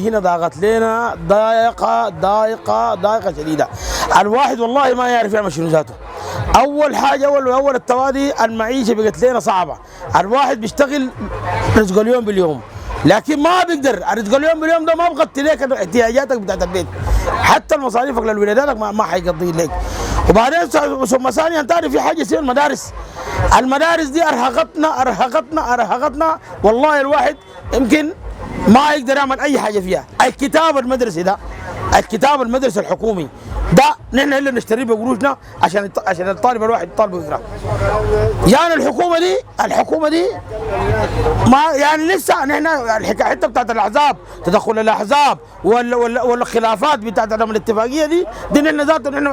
هنا ضاقت لنا ضايقه شديده. الواحد والله ما يعرف يعمل شنو ذاته. اول حاجه اول التوالي المعيشه بقت لنا صعبه. الواحد بيشتغل رزق اليوم باليوم، لكن ما بيقدر رزق اليوم باليوم ده ما بغطي لك احتياجاتك بتاعت البيت، حتى مصاريفك للولاداتك ما حيقضي لك. وبعدين ثم ثانيا ثاني في حاجه اسمها المدارس. المدارس دي ارهقتنا والله. الواحد يمكن ما يقدر يعمل اي حاجه فيها. الكتاب المدرسي ده، الكتاب المدرسي الحكومي ده نحن اللي نشتريه بقروشنا عشان الطالب الواحد يطالب يقرا. يعني الحكومه دي ما يعني لسه نحن الحته بتاعت الاحزاب، تدخل الاحزاب ولا الخلافات بتاعت الاتفاقيه دي نحن ذاتها نحن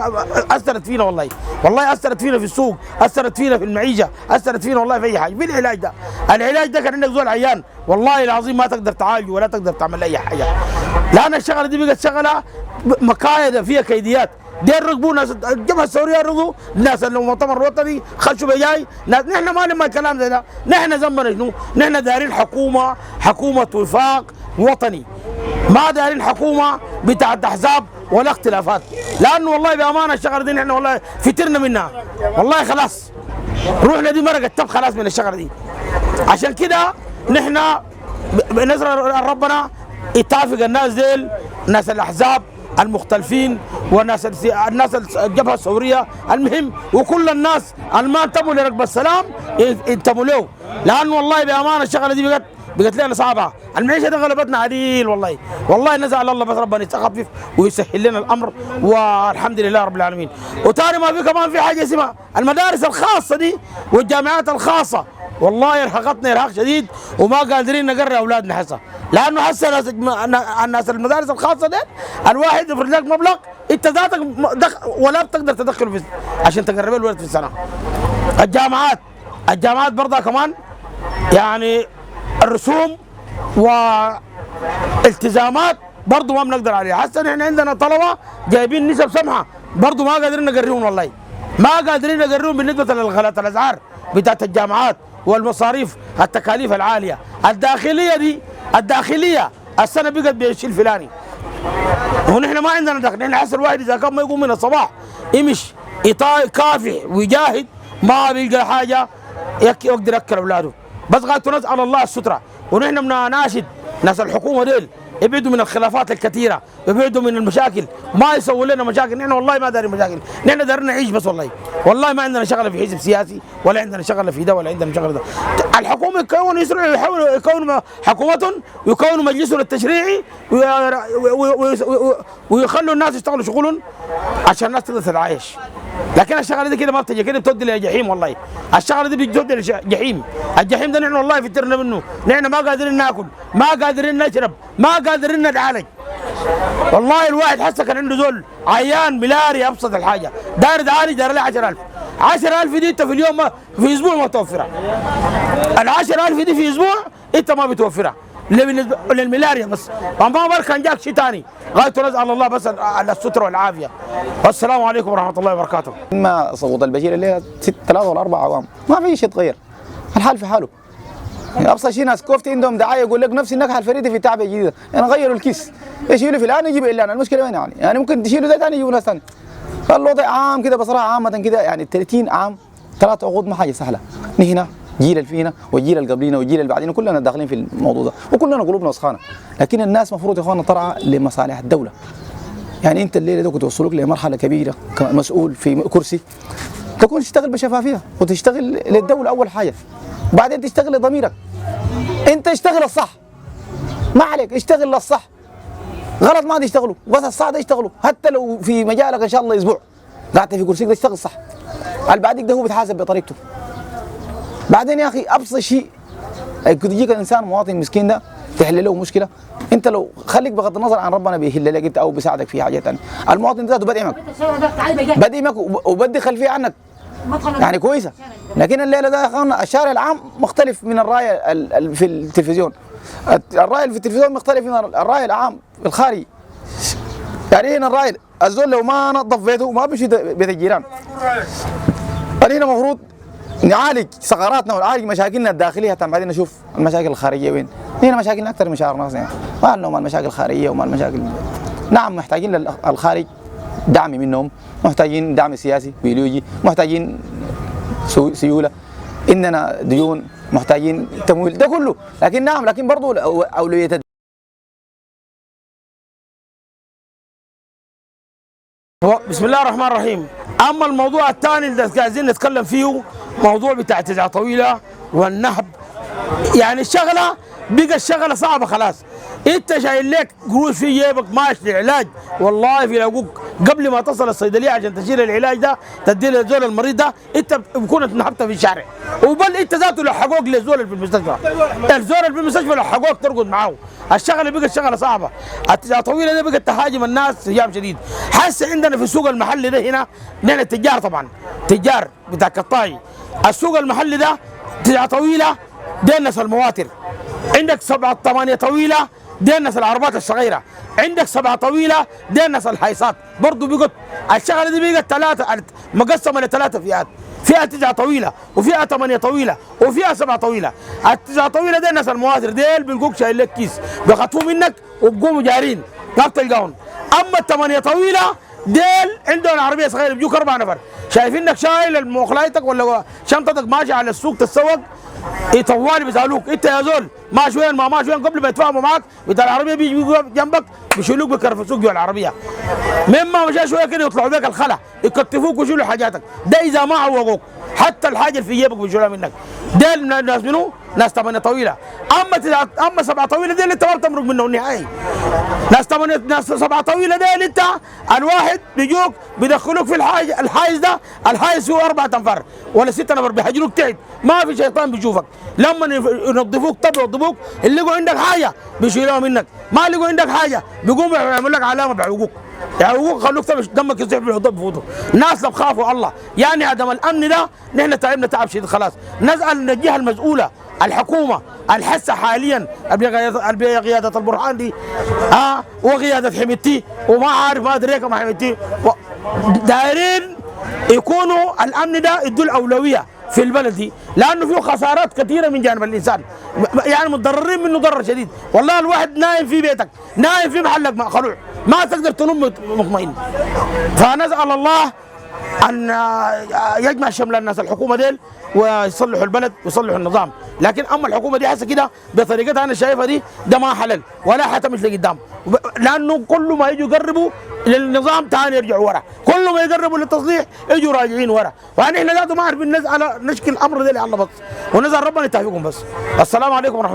اثرت فينا والله اثرت فينا في السوق، اثرت فينا في المعيشه، اثرت فينا والله في اي حاجه. في العلاج ده كان عندك زول عيان والله العظيم ما تقدر تعالجه ولا تقدر تعمل اي حاجه، لان الشغله دي بقت شغله مكايده فيها كيديات. دي ركبوا ناس الجبهه الثوريه، ركبوا ناس المؤتمر الوطني خشوا بجاي ناس. نحن ما لما الكلام ده نحن ذنبنا شنو؟ نحن دايرين حكومه وفاق وطني، ما دايرين حكومه بتاعت احزاب ولا اختلافات. لانه والله بامانه الشغله دي نحن والله فترنا منها والله، خلاص روحنا دي مرقت تب خلاص من الشغله دي. عشان كده نحن بنزرع ربنا يتافق الناس ديل، ناس الاحزاب المختلفين والناس الجبهه الثوريه، المهم وكل الناس اللي ما انتموا لركب السلام ينتموا له. لانه والله بامانه الشغله دي بقت لنا صعبه. المعيشه دي غلبتنا عديل والله نزعل الله بس ربنا يخفف ويسهل لنا الامر والحمد لله رب العالمين. وتاني ما في كمان في حاجه اسمها المدارس الخاصه دي والجامعات الخاصه، والله ارهقتنا ارهاق شديد وما قادرين نقرر اولادنا هسه. لانه هسه الناس المدارس الخاصه دي الواحد يفرض لك مبلغ انت ذاتك ولا بتقدر تدخله عشان تقرب الولد في السنه. الجامعات برضه كمان يعني الرسوم والالتزامات برضه ما بنقدر عليها. هسه نحن عندنا طلبه جايبين نسب سمحه برضه ما قادرين نقريهم، والله ما قادرين نقريهم بالنسبه للغلاء الاسعار بتاعت الجامعات والمصاريف التكاليف العاليه. الداخليه السنه بقت ب20 فلاني، ونحن ما عندنا دخل. نحن حس الواحد اذا كان ما يقوم من الصباح يمشي يكافح ويجاهد ما بيلقى حاجه يقدر ياكل اولاده. بس قاعد نسال الله الستره. ونحن بنناشد ناس الحكومه ديل يبعدوا من الخلافات الكثيره، يبعدوا من المشاكل، ما يسووا لنا مشاكل. نحن والله ما دارين مشاكل، نحن دارين نعيش بس. والله ما عندنا شغله في حزب سياسي ولا عندنا شغله في ده ولا عندنا شغله ده. الحكومه يحاولوا يكونوا حكومه ويكونوا مجلسهم التشريعي ويخلوا الناس يشتغلوا شغلهم عشان الناس تقدر تتعايش. لكن الشغله دي كده ما بتجي، كده بتودي للجحيم. والله الشغله دي بتودي للجحيم. الجحيم ده نحن والله فترنا منه. نحن ما قادرين ناكل، ما قادرين نشرب، ما قادرين نتعالج. والله الواحد حسه كان عنده زول عيان ملاري ابسط الحاجه داير تعالج داير له 10,000. 10,000 دي انت في اليوم في اسبوع ما توفرها. ال 10,000 دي في اسبوع انت ما بتوفرها للملاريا بس. وما بر كان جاك شيء ثاني غايه نسال الله بس على الستر والعافيه. والسلام عليكم ورحمه الله وبركاته. ما صوت البشير الليله 3 ولا 4 عوام ما في شيء يتغير، الحال في حاله. يعني ابسط شيء ناس كوفتي عندهم دعايه يقول لك نفس النكهه الفريده في تعبئه جديده، يعني غيروا الكيس يشيلوا في الان يجيب الا المشكله وين يعني ممكن تشيلوا زي ثاني يجيبوا ناس ثاني. فالوضع عام كده بصراحه عامه كده يعني 30 عام 3 عقود ما حاجه سهله. نحن جيل اللي فينا والجيل اللي قبلينا والجيل اللي بعدين كلنا داخلين في الموضوع ده وكلنا قلوبنا وسخانه، لكن الناس المفروض يا اخواننا ترعى لمصالح الدوله. يعني انت الليله دي كنت توصلوك لمرحله كبيره كمسؤول في كرسي تكون تشتغل بشفافيه وتشتغل للدوله اول حاجه، وبعدين تشتغل لضميرك. انت اشتغل الصح ما عليك، اشتغل للصح. غلط ما تشتغلوا بس الصح ده اشتغلوا، حتى لو في مجالك ان شاء الله اسبوع قعدت في كرسيك ده اشتغل صح. اللي بعديك ده هو بيتحاسب بطريقته. بعدين يا اخي ابسط شيء كنت يجيك الانسان مواطن مسكين ده تحل له مشكله، انت لو خليك بغض النظر عن ربنا بيحل لك انت او بيساعدك في حاجه ثانيه. المواطن ذاته بدعمك وبدي خلفيه عنك يعني كويسه. لكن الليله ده يا اخوانا الشارع العام مختلف من الراي في التلفزيون. الراي اللي في التلفزيون مختلف من الراي العام الخارجي. يعني هنا الراي الزول لو ما نظف بيته ما بيمشي بيت الجيران. هنا المفروض نعالج ثغراتنا ونعالج مشاكلنا الداخليه حتى بعدين نشوف المشاكل الخارجيه وين. هنا مشاكلنا اكثر من شهر ناس يعني، ما انهم المشاكل خارجيه وما المشاكل. نعم محتاجين للخارج دعم منهم، محتاجين دعم سياسي بيولوجي، محتاجين سيوله، اننا ديون، محتاجين تمويل، ده كله. لكن نعم، لكن برضه اولويه بسم الله الرحمن الرحيم. اما الموضوع الثاني اللي عايزين نتكلم فيه، موضوع بتاع تجعة طويله والنهب. يعني الشغله بقى الشغله صعبه خلاص. انت شايل لك قروش في جيبك ماشي للعلاج، والله في لاقوك قبل ما تصل الصيدليه عشان تشيل العلاج ده تدي للزول المريض ده، انت بكون اتنهبت في الشارع. وبل انت ذاته لو حقوق للزول اللي في المستشفى، الزول اللي في المستشفى لو حقوق ترقد معاه. الشغله بقت الشغله صعبه. التجاره طويله دي بقت تهاجم الناس هجام شديد. حاسه عندنا في السوق المحلي ده هنا، نحن التجار طبعا تجار بتاع قطاعي. السوق المحلي ده تجاره طويله دي الناس المواتر، عندك 7 8 طويله دي الناس العربات الصغيره، عندك 7 طويله دي الناس الهيصات. برضه بقت الشغله دي بقت 3 مقسمه ل3 فئات، فئه تجاره طويله وفئه 8 طويله وفئه 7 طويله. التجاره طويله دي الناس المواتر ديل بيلقوك شايل لك كيس بيخطفوه منك وبقوموا جارين ما بتلقاهم. اما ال8 طويله ديل عندهم عربيه صغيره بيجوك 4 نفر، شايفينك شايل مخلايتك ولا شنطتك ماشي على السوق تتسوق، طوالي بيسالوك انت يا زول ماشي وين ما ماشي وين، قبل ما يتفاهموا معاك بتاع العربيه بيجي جنبك بيشيلوك بيكرفسوك جوا العربيه. مما مشى شويه كده يطلعوا بيك الخلا يكتفوك ويشيلوا حاجاتك، ده اذا ما عوقوك حتى الحاجه اللي في جيبك بيشيلوها منك. ده الناس منو؟ ناس 8 طويله. اما 7 طويله دي اللي انت ما بتمرق منه نهائي. ناس 7 طويله دي اللي انت الواحد بيجوك بيدخلوك في الحايز ده، الحايز فيه 4 انفار ولا 6 نفر بيحجروك تحت، ما في شيطان بيشوفك. لما ينظفوك طب ينظفوك اللي لقوا عندك حاجه بيشيلوها منك، ما لقوا عندك حاجه بيقوموا يعملوا لك علامه بيعوقوك، يعوقوك خلوك دمك يصيح بالهضاب بفوته. الناس لو خافوا الله يعني عدم الامن ده نحن تعبنا تعب شديد خلاص. نسال من الجهه المسؤوله الحكومه الحسه حاليا بقياده البرهان دي وقياده حميتي وما عارف ما ادري ما حميتي دايرين يكونوا الامن ده يدوا الاولويه في البلد دي، لانه فيه خسارات كثيره من جانب الانسان، يعني متضررين منه ضرر شديد. والله الواحد نايم في بيتك، نايم في محلك خلوع، ما تقدر تنم مطمئن. فنسال الله ان يجمع شمل الناس الحكومه ديل ويصلحوا البلد ويصلحوا النظام. لكن اما الحكومه دي حاسه كده بطريقتها انا شايفها دي ده ما حلال ولا حتمشي لقدام، لانه كل ما يجوا يقربوا للنظام ثاني يرجعوا ورا، كل ما يقربوا للتصليح يجوا راجعين ورا. ونحن ذاته ما عارفين نشكي الامر ده على بس، ونسال ربنا يتوفقهم بس. السلام عليكم ورحمه الله.